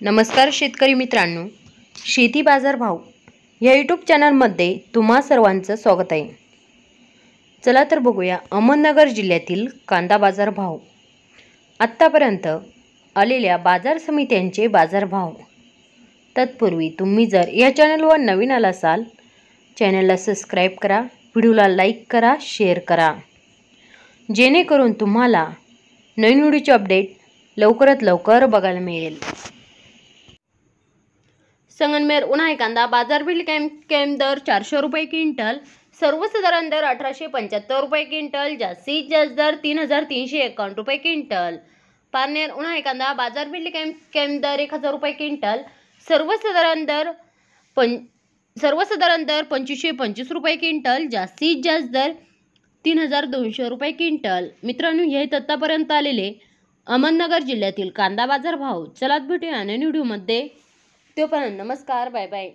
नमस्कार शेतकरी मित्रांनो, शेती बाजार भाव या यूट्यूब चॅनलमध्ये तुम्हा सर्वांचं स्वागत आहे। चला तर बघूया अहमदनगर जिल्ह्यातील कांदा बाजार भाव, आत्तापर्यंत आलेल्या बाजार समित्यांचे बाजार भाव। तत्पूर्वी तुम्ही जर या चॅनलवर नवीन आला असाल, चॅनलला सबस्क्राइब करा, व्हिडिओला लाईक करा, शेअर करा, जेणेकरून तुम्हाला नवीन व्हिडिओचे अपडेट लवकरात लवकर बघायला मिळेल। संगमनेर उन्हाळी कांदा बाजारपेठ कॅम्प दर 400 रुपये क्विंटल, सर्वसाधारण दर 1875 रुपये क्विंटल, जास्तीत जास्त दर 3351 रुपये क्विंटल। पारनेर उन्हाळी कांदा बाजारपेठ कॅम्प दर 1000 रुपये क्विंटल, सर्वसाधारण दर 2525 रुपये क्विंटल, जास्तीत जास्त दर 3200 रुपये क्विंटल। मित्रांनो, हे आतापर्यंत आलेले अहमदनगर जिल्ह्यातील कांदा बाजार भाव। चला भेटूया नवीन व्हिडिओमध्ये, तोपर्यंत नमस्कार, बाय बाय।